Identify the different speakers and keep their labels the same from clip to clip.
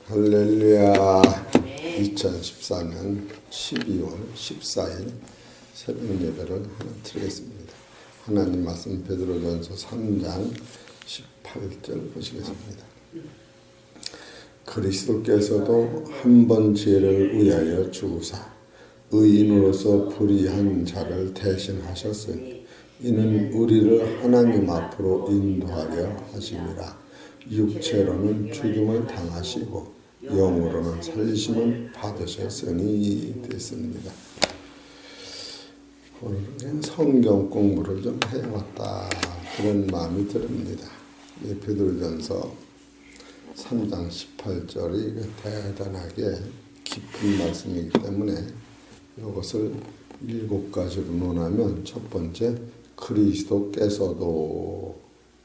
Speaker 1: 할렐루야. 2014년 12월 14일 새벽 예배를 하나 드리겠습니다. 하나님 말씀 베드로전서 3장 18절 보시겠습니다. 그리스도께서도 한 번 죄를 위하여 죽으사 의인으로서 불의한 자를 대신하셨으니 이는 우리를 하나님 앞으로 인도하려 하심이라. 육체로는 죽임을 당하시고 영으로는 살리심을 받으셨으니 됐습니다. 오늘은 성경 공부를 좀 해왔다 그런 마음이 듭니다. 베드로전서 3장 18절이 대단하게 깊은 말씀이기 때문에 이것을 7가지로 논하면 첫 번째 그리스도께서도,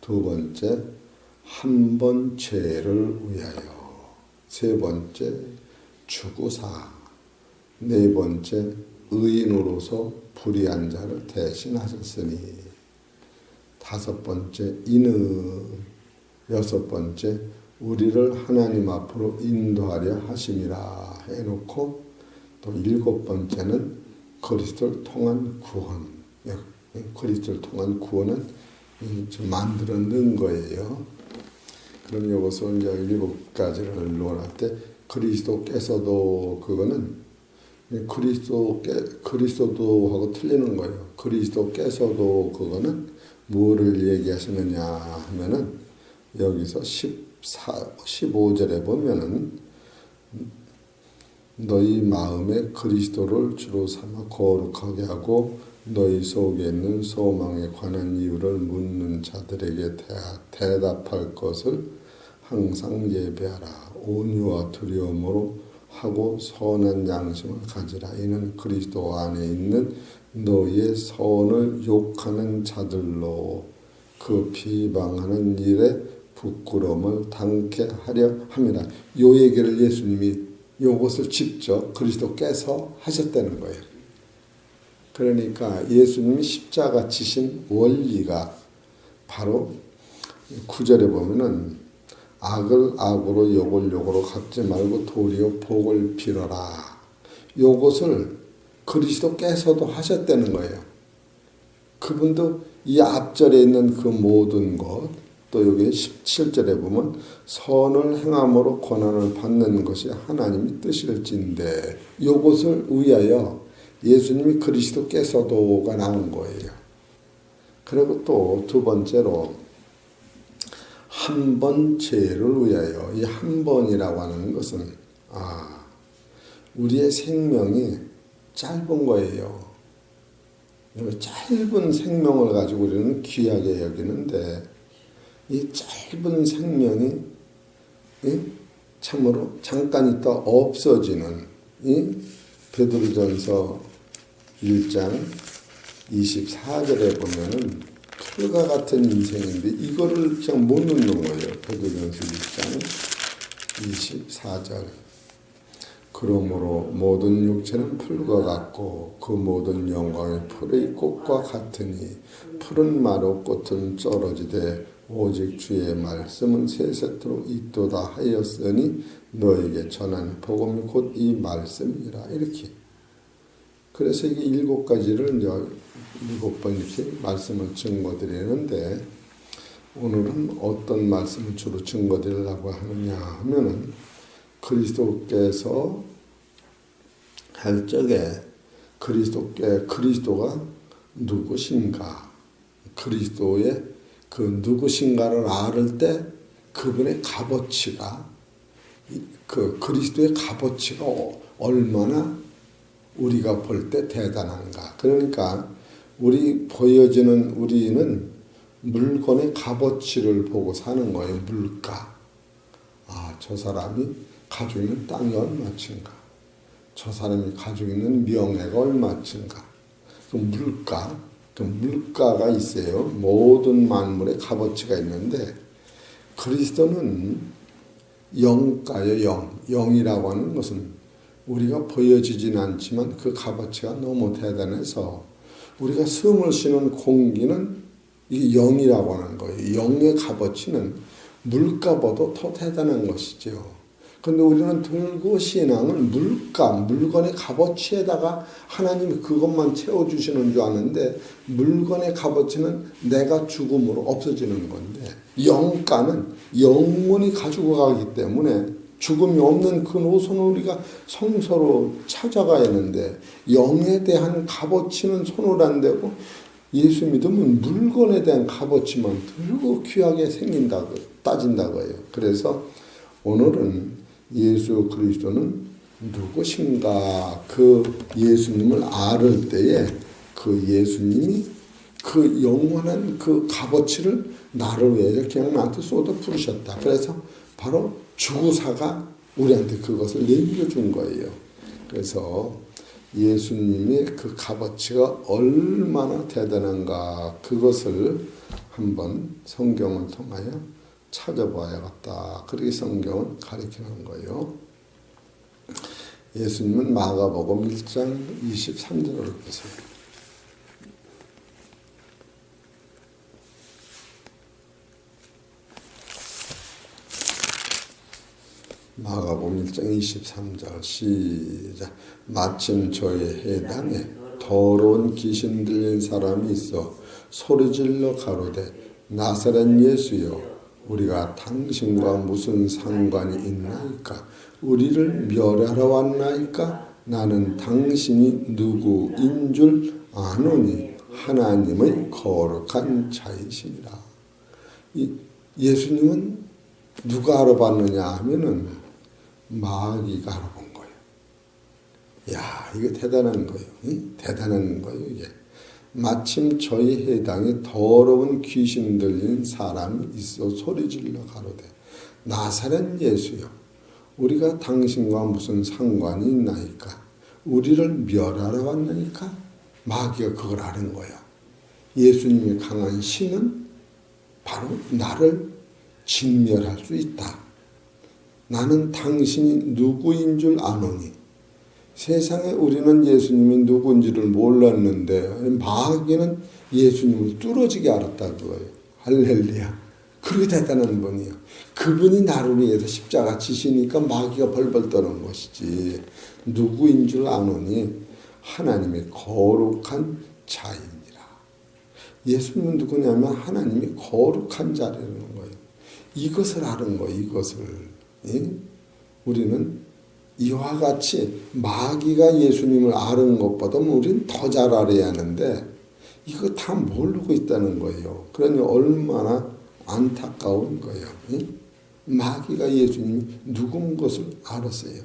Speaker 1: 두 번째 한 번 죄를 위하여, 세 번째 죽으사, 네 번째 의인으로서 불의한 자를 대신하셨으니, 다섯 번째 이는, 여섯 번째 우리를 하나님 앞으로 인도하려 하심이라 해놓고 또 일곱 번째는 그리스도를 통한 구원. 그리스도를 통한 구원은 만들어 넣은 거예요. 그럼 이것을 이제 7가지를 논할 때 그리스도께서도, 그거는 그리스도도 하고 틀리는 거예요. 그리스도께서도 그거는 뭐를 얘기하시느냐 하면은 여기서 15절에 보면은 너희 마음에 그리스도를 주로 삼아 거룩하게 하고 너희 속에 있는 소망에 관한 이유를 묻는 자들에게 대답할 것을 항상 예배하라. 온유와 두려움으로 하고 선한 양심을 가지라. 이는 그리스도 안에 있는 너희의 선을 욕하는 자들로 그 비방하는 일에 부끄러움을 당케 하려 함이라. 요 얘기를 예수님이 요것을 직접 그리스도께서 하셨다는 거예요. 그러니까 예수님이 십자가 지신 원리가 바로 9절에 보면은 악을 악으로 욕을 욕으로 갚지 말고 도리어 복을 빌어라. 요것을 그리스도께서도 하셨다는 거예요. 그분도 이 앞절에 있는 그 모든 것, 또 여기 17절에 보면 선을 행함으로 고난을 받는 것이 하나님의 뜻일진데, 요것을 위하여 예수님이 그리스도께서도가 나온 거예요. 그리고 또 두 번째로 한 번 죄를 위하여, 이 한 번이라고 하는 것은 우리의 생명이 짧은 거예요. 짧은 생명을 가지고 우리는 귀하게 여기는데 이 짧은 생명이 참으로 잠깐 있다 없어지는 이 베드로전서 1장 24절에 보면은 풀과 같은 인생인데 이거를 그냥 못 넣는 거예요. 베드로전서 1장 24절. 그러므로 모든 육체는 풀과 같고 그 모든 영광이 풀의 꽃과 같으니 풀은 마르고 꽃은 쩔어지되 오직 주의 말씀은 세세토록 있도다 하였으니 너에게 전한 복음이 곧 이 말씀이라. 이렇게. 그래서 이게 7가지를 이제 7번 이렇게 말씀을 증거드리는데, 오늘은 어떤 말씀을 주로 증거드리려고 하느냐 하면은 그리스도께서 할 적에 그리스도가 누구신가, 그리스도의 그 누구신가를 알을 때 그분의 값어치가, 그 그리스도의 값어치가 얼마나 우리가 볼 때 대단한가. 그러니까 보여지는 우리는 물건의 값어치를 보고 사는 거예요. 물가. 저 사람이 가지고 있는 땅이 얼마쯤가, 저 사람이 가지고 있는 명예가 얼마쯤가. 그 물가가 있어요. 모든 만물의 값어치가 있는데 그리스도는 영가요. 영이라고 하는 것은 우리가 보여지진 않지만 그 값어치가 너무 대단해서 우리가 숨을 쉬는 공기는 이게 영이라고 하는 거예요. 영의 값어치는 물가보다 더 대단한 것이죠. 근데 우리는 들고 신앙은 물건의 값어치에다가 하나님이 그것만 채워주시는 줄 아는데, 물건의 값어치는 내가 죽음으로 없어지는 건데, 영가는 영원히 가지고 가기 때문에 죽음이 없는 그 노선을 우리가 성서로 찾아가야 하는데, 영에 대한 값어치는 손을 안 대고 예수 믿으면 물건에 대한 값어치만 들고 귀하게 생긴다고 따진다고 해요. 그래서 오늘은 예수 그리스도는 누구신가, 그 예수님을 알을 때에 그 예수님이 그 영원한 그 값어치를 나를 위해 그냥 나한테 쏟아 부으셨다. 그래서 바로 주구사가 우리한테 그것을 남겨준 거예요. 그래서 예수님의 그 값어치가 얼마나 대단한가, 그것을 한번 성경을 통하여 찾아봐야겠다. 그렇게 성경은 가르치는 거예요. 예수님은 마가복음 1장 23절을 보세요. 마가복음 1장 23절 시작. 마침 저의 해당에 더러운 귀신 들린 사람이 있어 소리질러 가로되 나사렛 예수여, 우리가 당신과 무슨 상관이 있나이까? 우리를 멸하러 왔나이까? 나는 당신이 누구인 줄 아노니 하나님의 거룩한 자이시니라. 예수님은 누가 알아봤느냐 하면은 마귀가 알아본 거예요. 야, 이거 대단한 거예요. 대단한 거예요, 이게. 마침 저희 해당에 더러운 귀신 들린 사람이 있어 소리질러 가로되 나사렛 예수여, 우리가 당신과 무슨 상관이 있나이까? 우리를 멸하러 왔나니까? 마귀가 그걸 아는 거야. 예수님의 강한 신은 바로 나를 진멸할 수 있다. 나는 당신이 누구인 줄 아노니. 세상에 우리는 예수님이 누구인지를 몰랐는데 마귀는 예수님을 뚫어지게 알았다는 거예요. 할렐루야. 그렇게 대단한 분이에요. 그분이 나를 위해서 십자가 지시니까 마귀가 벌벌 떠는 것이지. 누구인 줄 아노니 하나님의 거룩한 자이니라. 예수님은 누구냐면 하나님이 거룩한 자라는 거예요. 이것을 아는 거예요. 이것을. 우리는 이와 같이 마귀가 예수님을 아는 것보다 우리는 더 잘 알아야 하는데 이거 다 모르고 있다는 거예요. 그러니 얼마나 안타까운 거예요. 마귀가 예수님이 누군 것을 알았어요.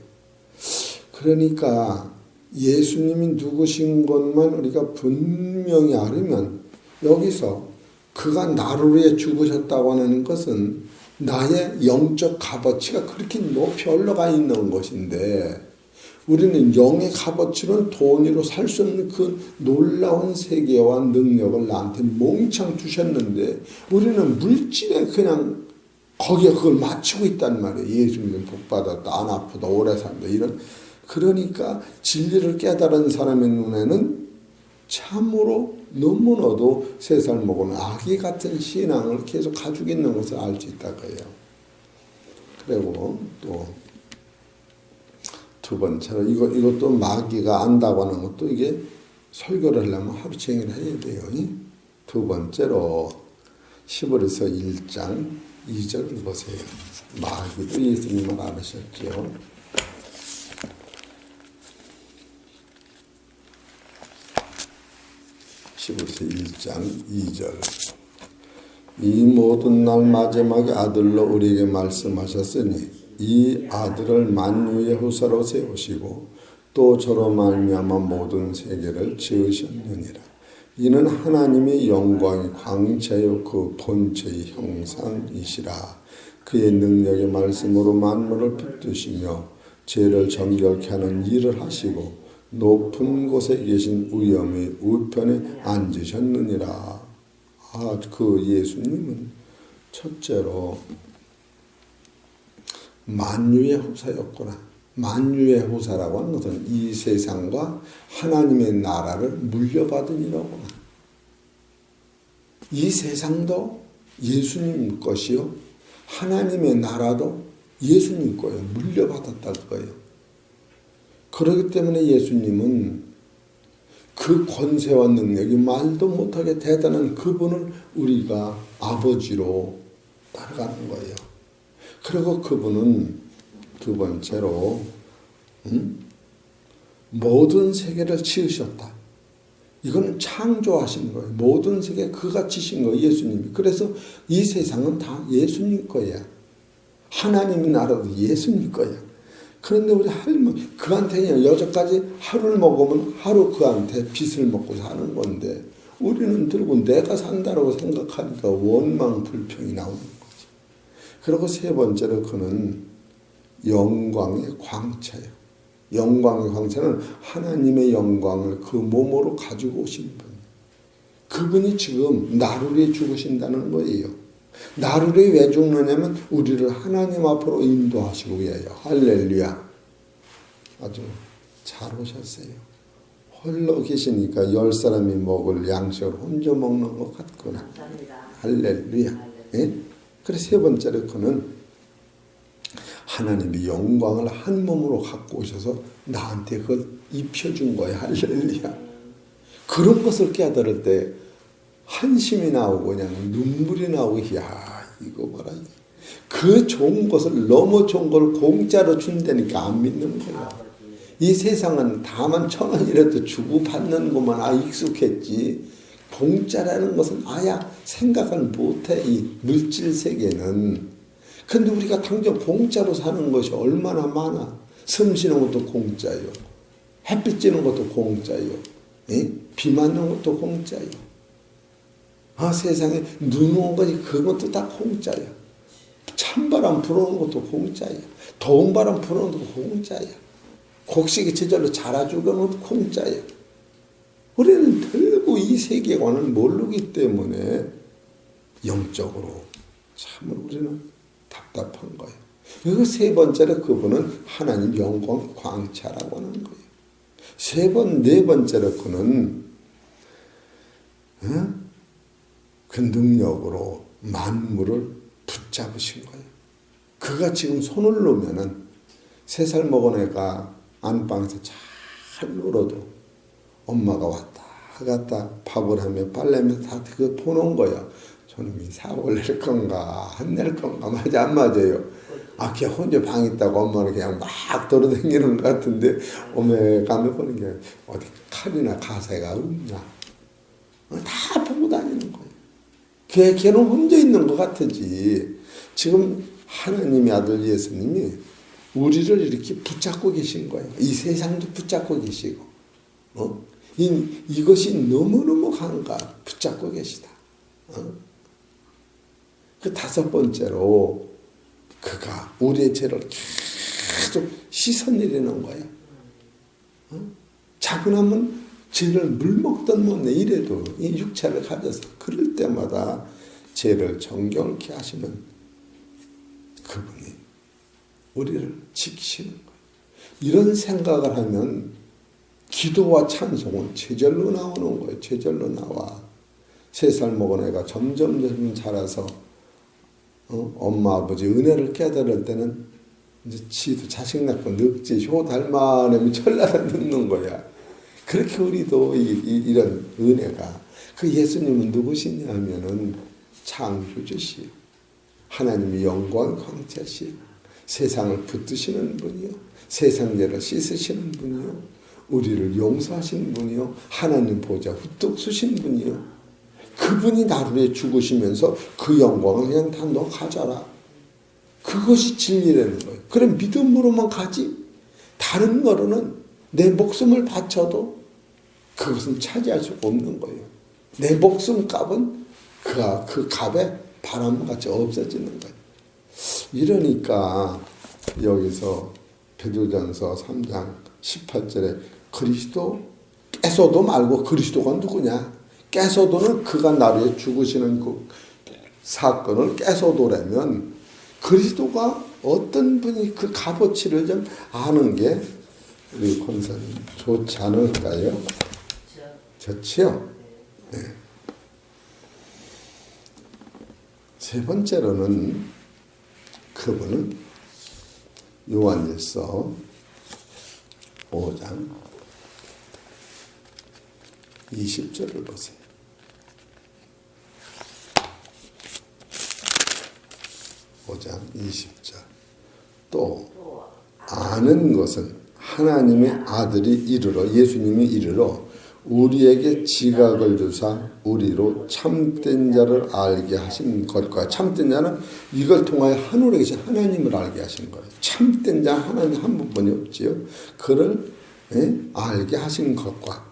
Speaker 1: 그러니까 예수님이 누구신 것만 우리가 분명히 알으면 여기서 그가 나를 위해 죽으셨다고 하는 것은 나의 영적 값어치가 그렇게 높이 올라가 있는 것인데, 우리는 영의 값어치는 돈으로 살 수 없는 그 놀라운 세계와 능력을 나한테 몽창 주셨는데 우리는 물질에 그냥 거기에 그걸 맞추고 있단 말이에요. 예수님은 복받았다, 안 아프다, 오래 산다, 이런. 그러니까 진리를 깨달은 사람의 눈에는 참으로 너무나도 3살 먹은 아기 같은 신앙을 계속 가지고 있는 것을 알 수 있다고 해요. 그리고 또 두 번째로 이것도 마귀가 안다고 하는 것도 이게 설교를 하려면 하루 종일 해야 돼요. 두 번째로 히브리서 1장 2절을 보세요. 마귀도 예수님을 알으셨죠. 히브리서 1장 2절. 이 모든 날 마지막에 아들로 우리에게 말씀하셨으니 이 아들을 만유의 후사로 세우시고 또 저로 말미암아 모든 세계를 지으셨느니라. 이는 하나님의 영광이 광채요 그 본체의 형상이시라. 그의 능력의 말씀으로 만물을 붙드시며 죄를 정결케 하는 일을 하시고 높은 곳에 계신 위엄의 우편에 앉으셨느니라. 그 예수님은 첫째로 만유의 후사였구나. 만유의 후사라고 하는 것은 이 세상과 하나님의 나라를 물려받은 이라구나. 이 세상도 예수님 것이요, 하나님의 나라도 예수님 거예요. 물려받았다 그거예요. 그렇기 때문에 예수님은 그 권세와 능력이 말도 못하게 대단한 그분을 우리가 아버지로 따라가는 거예요. 그리고 그분은 두 번째로 모든 세계를 지으셨다. 이거는 창조하신 거예요. 모든 세계 그가 지신 거예요. 예수님이. 그래서 이 세상은 다 예수님 거야. 하나님 나라도 예수님 거야. 그런데 우리 할머니 그한테 여태까지 하루를 먹으면 하루 그한테 빚을 먹고 사는 건데 우리는 들고 내가 산다라고 생각하니까 원망 불평이 나오는 거지. 그리고 세 번째로 그는 영광의 광채예요. 영광의 광채는 하나님의 영광을 그 몸으로 가지고 오신 분. 그분이 지금 나를 위해 죽으신다는 거예요. 나를 위해 왜 죽느냐면 우리를 하나님 앞으로 인도하시기 위하여. 할렐루야. 아주 잘 오셨어요. 홀로 계시니까 10사람이 먹을 양식을 혼자 먹는 것 같구나. 할렐루야. 예? 그래서 세 번째로 그는 하나님이 영광을 한 몸으로 갖고 오셔서 나한테 그걸 입혀준 거야. 할렐루야. 그런 것을 깨달을 때 한심이 나오고 그냥 눈물이 나오고 야 이거 봐라. 그 좋은 것을 너무 좋은 걸 공짜로 준다니까 안 믿는 거야. 이 세상은 다만 1,000원이라도 주고 받는 것만 익숙했지 공짜라는 것은 아야 생각을 못해. 이 물질 세계는. 근데 우리가 당장 공짜로 사는 것이 얼마나 많아. 숨 쉬는 것도 공짜요. 햇빛 쬐는 것도 공짜요. 예? 비 맞는 것도 공짜요. 아, 세상에 눈 오는 것이 그것도 다 공짜야. 찬바람 불어오는 것도 공짜야. 더운 바람 불어오는 것도 공짜야. 곡식이 제절로 자라주는 것도 공짜야. 우리는 들고 이 세계관을 모르기 때문에 영적으로 참으로 우리는 답답한 거예요. 그리고 세 번째로 그분은 하나님 영광 광채라고 하는 거예요. 네 번째로 그는 그 능력으로 만물을 붙잡으신 거예요. 그가 지금 손을 놓으면은 3살 먹은 애가 안방에서 잘 놀아도 엄마가 왔다 갔다 밥을 하며 빨래하며 다 그거 보는 거야. 저놈이 사고를 낼 건가 안 낼 건가 맞아 안 맞아요. 아 그냥 혼자 방 있다고 엄마는 그냥 막 돌아다니는 것 같은데 오메 가면 보는 게 어디 칼이나 가세가 없냐 다 보고 다니는 거예요. 걔는 혼자 있는 것 같지. 지금 하나님의 아들 예수님이 우리를 이렇게 붙잡고 계신 거예요. 이 세상도 붙잡고 계시고 이것이 너무너무 강가 붙잡고 계시다. 그 5번째로 그가 우리의 죄를 계속 씻어내리는 거예요. 자그나면 죄를 물 먹던 못내 이래도 이 육체를 가져서 그럴 때마다 죄를 정결케 하시는 그분이 우리를 지키시는 거예요. 이런 생각을 하면 기도와 찬송은 제절로 나오는 거예요. 제절로 나와. 3살 먹은 애가 점점 자라서 엄마 아버지 은혜를 깨달을 때는 이제 지도 자식 낳고 늙지 효 닮아내면 철나서 늙는 거야. 그렇게 우리도 이런 은혜가 그 예수님은 누구시냐 하면은 창조주시요. 하나님이 영광 광채시요. 세상을 붙드시는 분이요. 세상 죄를 씻으시는 분이요. 우리를 용서하시는 분이요. 하나님 보좌 후뚝 쓰신 분이요. 그분이 나를 위해 죽으시면서 그 영광을 그냥 다 너 가져라. 그것이 진리라는 거예요. 그래 믿음으로만 가지 다른 거로는 내 목숨을 바쳐도 그것은 차지할 수가 없는 거예요. 내 목숨 값은 그 값에 바람같이 없어지는 거예요. 이러니까 여기서 베드로전서 3장 18절에 그리스도 깨서도 말고 그리스도가 누구냐? 깨서도는 그가 나를 위해 죽으시는 그 사건을 깨서도라면 그리스도가 어떤 분이 그 값어치를 좀 아는 게 우리 권사님 좋지 않을까요? 좋지요? 네. 세 번째로는 그분은 요한일서 5장 20절을 보세요. 5장 20절. 또 아는 것은 하나님의 아들이 이르러, 예수님이 이르러 우리에게 지각을 주사 우리로 참된 자를 알게 하신 것과, 참된 자는 이걸 통하여 하늘에 계신 하나님을 알게 하신 거예요. 참된 자 하나님 한 분뿐이 없지요. 그를 알게 하신 것과,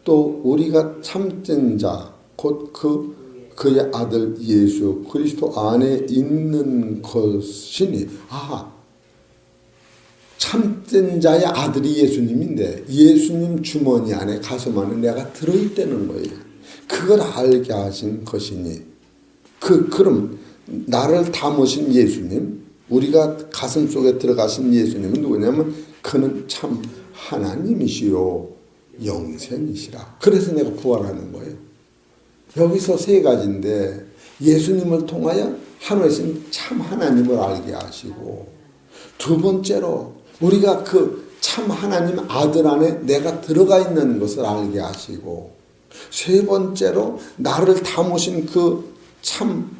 Speaker 1: 또 우리가 참된 자 곧 그의 아들 예수 그리스도 안에 있는 것이니, 참된 자의 아들이 예수님인데 예수님 주머니 안에, 가슴 안에 내가 들어있다는 거예요. 그걸 알게 하신 것이니, 그럼 나를 담으신 예수님, 우리가 가슴 속에 들어가신 예수님은 누구냐면 그는 참 하나님이시요 영생이시라. 그래서 내가 부활하는 거예요. 여기서 세 가지인데, 예수님을 통하여 하나님 참 하나님을 알게 하시고, 두 번째로 우리가 그 참 하나님 아들 안에 내가 들어가 있는 것을 알게 하시고, 세 번째로 나를 담으신 그 참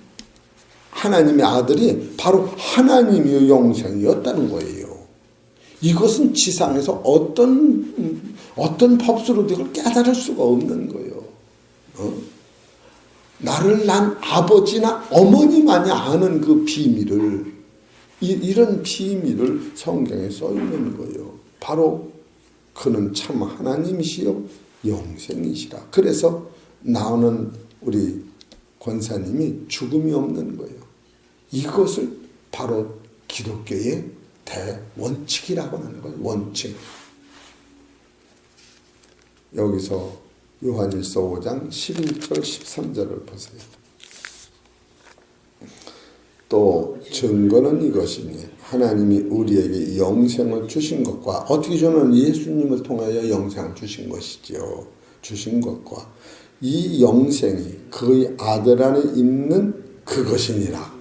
Speaker 1: 하나님의 아들이 바로 하나님이요 영생이었다는 거예요. 이것은 지상에서 어떤 법수로도 이걸 깨달을 수가 없는 거예요. 나를 난 아버지나 어머니만이 아는 그 비밀을, 이런 비밀을 성경에 써 있는 거예요. 바로 그는 참 하나님이시요 영생이시라. 그래서 나오는 우리 권사님이 죽음이 없는 거예요. 이것을 바로 기독교의 대원칙이라고 하는 거예요. 원칙. 여기서 요한일서 5장 11절 13절을 보세요. 또 증거는 이것이니 하나님이 우리에게 영생을 주신 것과, 어떻게 저는 예수님을 통하여 영생을 주신 것이지요. 주신 것과 이 영생이 그의 아들 안에 있는 그것이니라.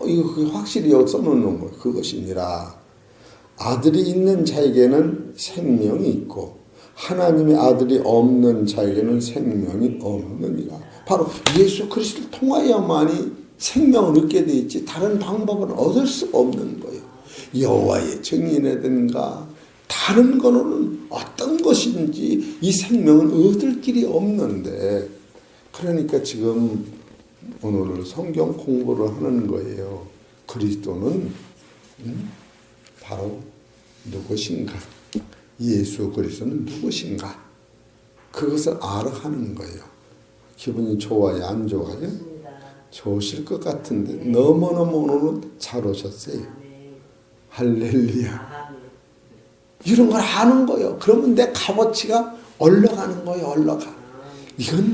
Speaker 1: 이거 확실히 써놓는 거예요. 그것이니라. 아들이 있는 자에게는 생명이 있고 하나님의 아들이 없는 자에게는 생명이 없느니라. 바로 예수 그리스도를 통하여만이 생명을 얻게 되어 있지, 다른 방법은 얻을 수가 없는 거예요. 여호와의 증인이든가 다른 거는 어떤 것인지 이 생명은 얻을 길이 없는데, 그러니까 지금 오늘 성경 공부를 하는 거예요. 그리스도는 바로 누구신가? 예수 그리스도는 누구신가? 그것을 알아가는 거예요. 기분이 좋아요? 안 좋아요? 좋으실 것 같은데 너무너무 오늘은 잘 오셨어요. 할렐루야. 이런 걸 아는 거예요. 그러면 내 값어치가 올라가는 거예요. 올라가. 이건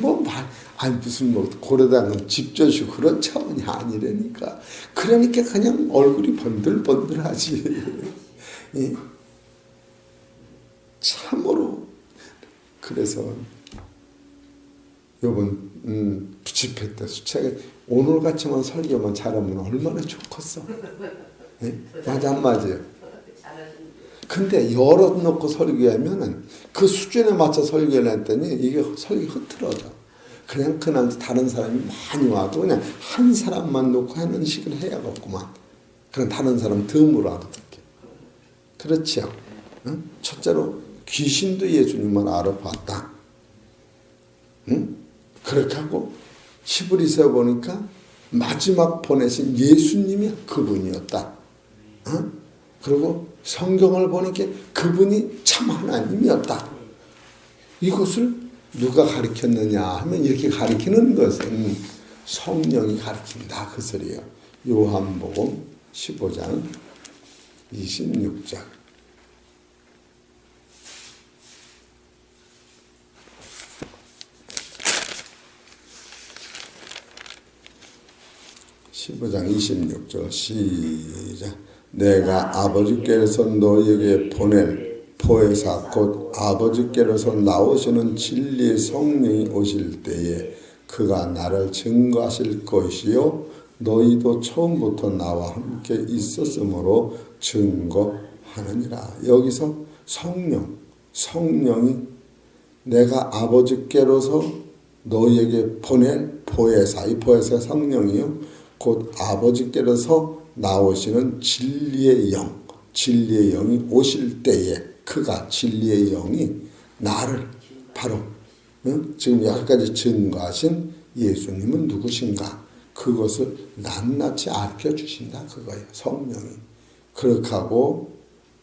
Speaker 1: 무슨 고려당은 집저시고 그런 차원이 아니라니까. 그러니까 그냥 얼굴이 번들번들하지. 참으로. 그래서 요번 집회 때 수채가 오늘같이만 설교만 잘하면 얼마나 좋겠어. 맞아 안 맞아요? 근데 열어놓고 설교하면은 그 수준에 맞춰 설교를 했더니 이게 설교 흐트러져. 그냥 그날 다른 사람이 많이 와도 그냥 한 사람만 놓고 하는 식을 해야겠구만. 그럼 다른 사람 덤으로 알아듣게. 그렇지요? 응? 첫째로 귀신도 예수님을 알아봤다. 응? 그렇게 하고 히브리서에 보니까 마지막 보내신 예수님이 그분이었다. 응? 그리고 성경을 보니까 그분이 참 하나님이었다. 이것을 누가 가르쳤느냐 하면 이렇게 가르치는 것은 성령이 가르친다 그 소리예요. 요한복음 15장 26절. (15장 26절) 시작. 내가 아버지께로서 너희에게 보낼 보혜사 곧 아버지께로서 나오시는 진리의 성령이 오실 때에 그가 나를 증거하실 것이요 너희도 처음부터 나와 함께 있었으므로 증거하느니라. 여기서 성령이 내가 아버지께로서 너희에게 보낼 보혜사, 이 보혜사가 성령이요 곧 아버지께로서 나오시는 진리의 영이 오실 때에 그가 진리의 영이 나를 바로 지금 여기까지 증거하신 예수님은 누구신가? 그것을 낱낱이 알려주신다. 그거예요. 성령이. 그렇게 하고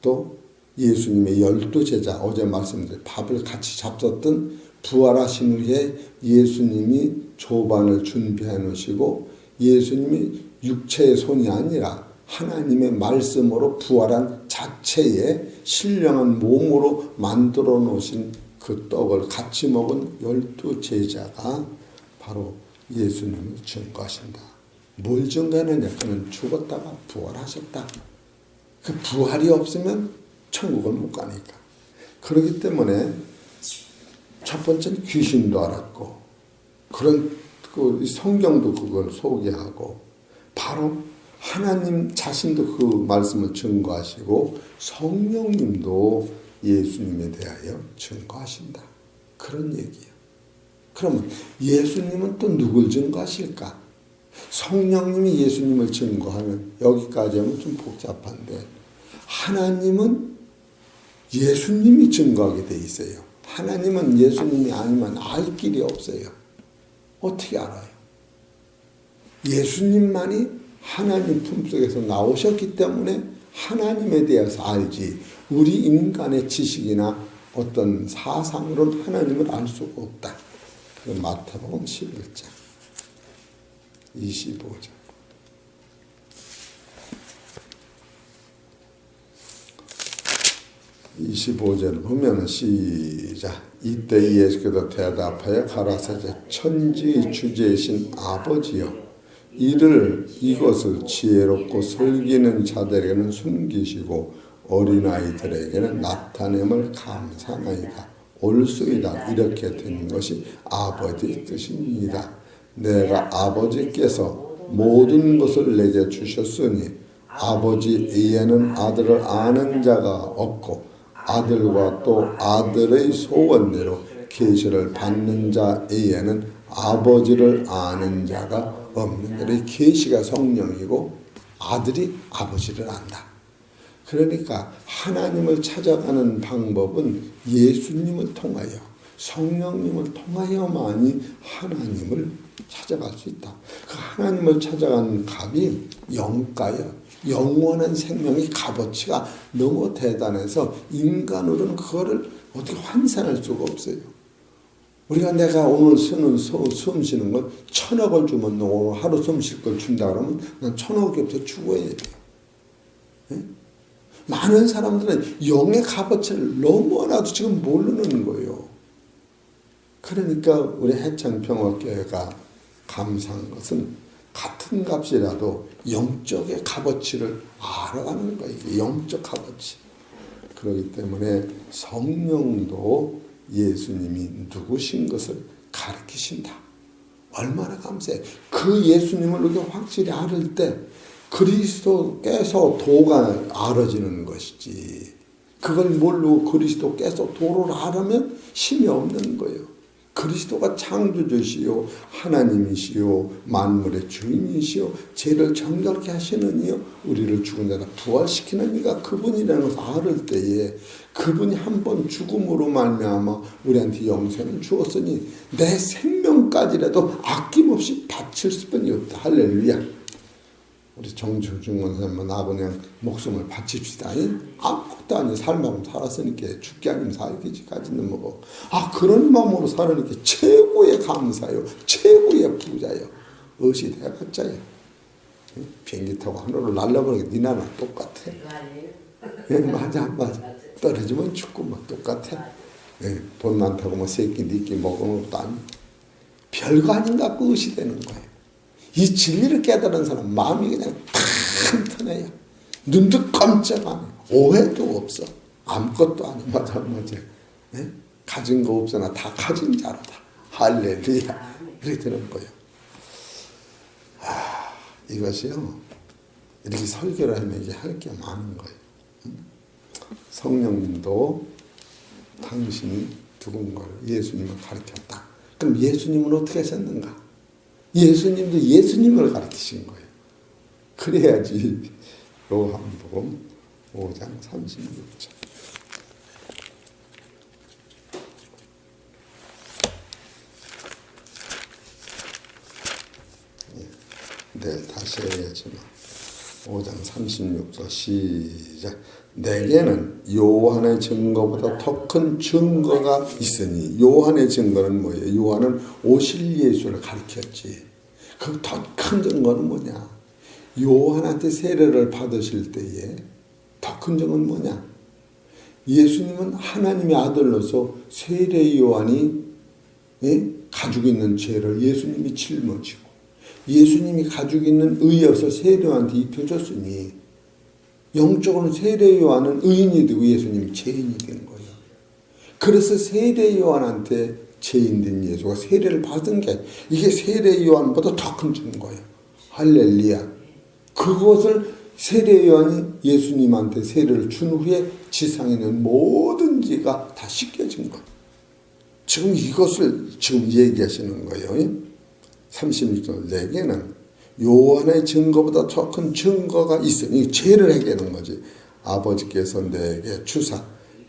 Speaker 1: 또 예수님의 12제자 어제 말씀드린 밥을 같이 잡섰던 부활하신 후에 예수님이 조반을 준비해 놓으시고 예수님이 육체의 손이 아니라 하나님의 말씀으로 부활한 자체의 신령한 몸으로 만들어 놓으신 그 떡을 같이 먹은 12제자가 바로 예수님을 증거하신다. 뭘 증거하느냐? 그는 죽었다가 부활하셨다. 그 부활이 없으면 천국을 못 가니까. 그렇기 때문에 첫 번째는 귀신도 알았고 그런 그 성경도 그걸 소개하고 바로 하나님 자신도 그 말씀을 증거하시고 성령님도 예수님에 대하여 증거하신다. 그런 얘기예요. 그러면 예수님은 또 누굴 증거하실까? 성령님이 예수님을 증거하면 여기까지 하면 좀 복잡한데 하나님은 예수님이 증거하게 돼 있어요. 하나님은 예수님이 아니면 알 길이 없어요. 어떻게 알아요? 예수님만이 하나님 품속에서 나오셨기 때문에 하나님에 대해서 알지 우리 인간의 지식이나 어떤 사상으로는 하나님을 알 수가 없다. 마태복음 11장 25절 25절을 보면 시작. 이때 예수께서 대답하여 가라사대 천지의 주제이신 아버지여 이것을 지혜롭고 슬기는 자들에게는 숨기시고 어린아이들에게는 나타냄을 감사하나이다. 올수이다. 이렇게 된 것이 아버지의 뜻입니다. 내가 아버지께서 모든 것을 내게 주셨으니 아버지 이에는 아들을 아는 자가 없고 아들과 또 아들의 소원대로 계시를 받는 자에게는 아버지를 아는 자가 없는 이 계시가 성령이고 아들이 아버지를 안다. 그러니까 하나님을 찾아가는 방법은 예수님을 통하여 성령님을 통하여만이 하나님을 찾아갈 수 있다. 그 하나님을 찾아가는 값이 영가요. 영원한 생명의 값어치가 너무 대단해서 인간으로는 그거를 어떻게 환산할 수가 없어요. 내가 오늘 숨 쉬는 걸 1,000억을 주면 너 오늘 하루 숨 쉴 걸 준다 그러면 난 1,000억이 없어 죽어야 돼요. 네? 많은 사람들은 영의 값어치를 너무나도 지금 모르는 거예요. 그러니까 우리 해창평화교회가 감사한 것은 같은 값이라도 영적의 값어치를 알아가는 거예요. 영적 값어치. 그렇기 때문에 성령도 예수님이 누구신 것을 가르치신다. 얼마나 감사해. 그 예수님을 우리가 확실히 알을 때 그리스도께서 도가 알아지는 것이지. 그걸 모르고 그리스도께서 도를 알으면 힘이 없는 거예요. 그리스도가 창조주시요 하나님이시요 만물의 주인이시요 죄를 정결케 하시는 이요 우리를 죽은 자라 부활시키는 이가 그분이라는 것을 알을 때에 그분이 한 번 죽음으로 말미암아 우리한테 영생을 주었으니 내 생명까지라도 아낌없이 바칠 수뿐이 없다. 할렐루야. 우리 정충준 원사님은 그냥 목숨을 바칩시다. 아무것도 아니고 삶하고 살았으니까 죽기 아니면 살기지까지는 뭐고. 그런 마음으로 살으니까 최고의 감사요. 최고의 부자요. 어시 대가짜요. 비행기 타고 하늘로 날라버리니까 네 나라 똑같아. 맞아. 떨어지면 죽고 막 똑같아. 돈 많다고 뭐 새끼 니끼 먹으면 것도 아니고. 별거 아닌가 그 어시 되는 거예요. 이 진리를 깨달은 사람 마음이 그냥 튼튼해요. 눈도 깜짝 안 해. 오해도 없어. 아무것도 안 해. 맞아. 네? 가진 거 없으나 다 가진 자로다. 할렐루야. 그렇게 되는 거예요. 이것이요. 이렇게 설교를 하면 이게 할 게 많은 거예요. 성령님도 당신이 누군가를 예수님을 가르쳤다. 그럼 예수님은 어떻게 하셨는가? 예수님도 예수님을 가르치신 거예요. 그래야지 요한복음 5장 36절. 내일 다시 해야지만 5장 36절 시작. 내게는 요한의 증거보다 더 큰 증거가 있으니. 요한의 증거는 뭐예요? 요한은 오실 예수를 가르쳤지. 그 더 큰 증거는 뭐냐? 요한한테 세례를 받으실 때에 더 큰 증거는 뭐냐? 예수님은 하나님의 아들로서 세례 요한이 가지고 있는 죄를 예수님이 짊어지고 예수님이 가지고 있는 의여서 세례 요한한테 입혀줬으니 영적으로는 세례 요한은 의인이 되고 예수님이 죄인이 된 거예요. 그래서 세례 요한한테 죄인된 예수가 세례를 받은 게 이게 세례 요한보다 더 큰 증거예요. 할렐루야. 그것을 세례 요한이 예수님한테 세례를 준 후에 지상에 있는 모든 죄가 다 씻겨진 거예요. 지금 이것을 지금 얘기하시는 거예요. 36절. 내게는 요한의 증거보다 더 큰 증거가 있으니 죄를 해결하는 거지. 아버지께서 내게 주사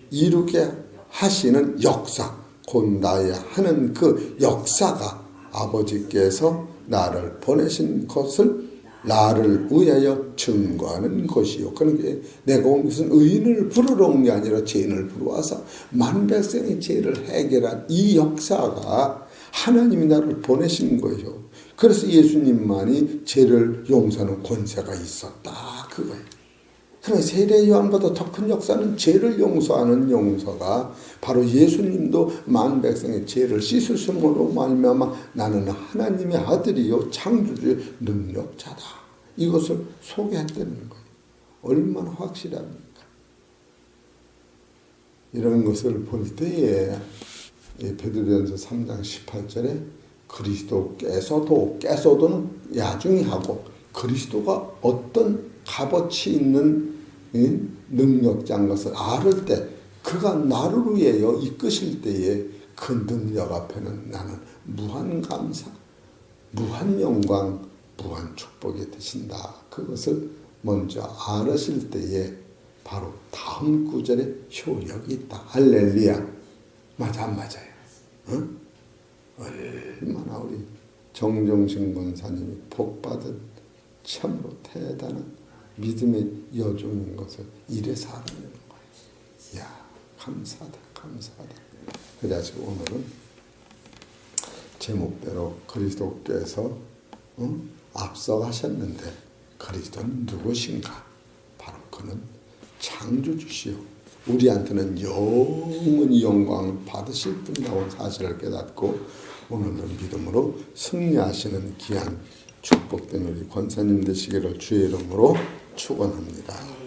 Speaker 1: 이루게 하시는 역사, 곧 나의 하는 그 역사가 아버지께서 나를 보내신 것을 나를 위하여 증거하는 것이요. 그러니까 내가 온 것은 의인을 부르러 온 게 아니라 죄인을 부르와서 만백성의 죄를 해결한 이 역사가 하나님이 나를 보내신 거예요. 그래서 예수님만이 죄를 용서하는 권세가 있었다. 그거예요. 그러나 세례 요한보다 더 큰 역사는 죄를 용서하는 용서가 바로 예수님도 만백성의 죄를 씻으심으로 말미암아 나는 하나님의 아들이요 창조주의 능력자다. 이것을 소개했다는 거예요. 얼마나 확실합니까? 이런 것을 볼 때에 베드로전서 3장 18절에 그리스도께서도는 야중히 하고 그리스도가 어떤 값어치 있는 능력자인 것을 알을 때 그가 나를 위하여 이끄실 때에 그 능력 앞에는 나는 무한 감사, 무한 영광, 무한 축복이 되신다. 그것을 먼저 알으실 때에 바로 다음 구절에 효력이 있다. 할렐루야. 맞아 안 맞아요? 응? 얼마나 우리 정정신 권사님이 복받은 참으로 대단한 믿음의 여종인 것을 이래서 알아내는 거예요. 이야, 감사하다, 감사하다. 그래서 오늘은 제목대로 그리스도께서 앞서가셨는데 그리스도는 누구신가? 바로 그는 창조주시요. 우리한테는 영원히 영광을 받으실 분이라고 사실을 깨닫고 오늘은 믿음으로 승리하시는 귀한 축복된 우리 권사님 되시기를 주의 이름으로 축원합니다.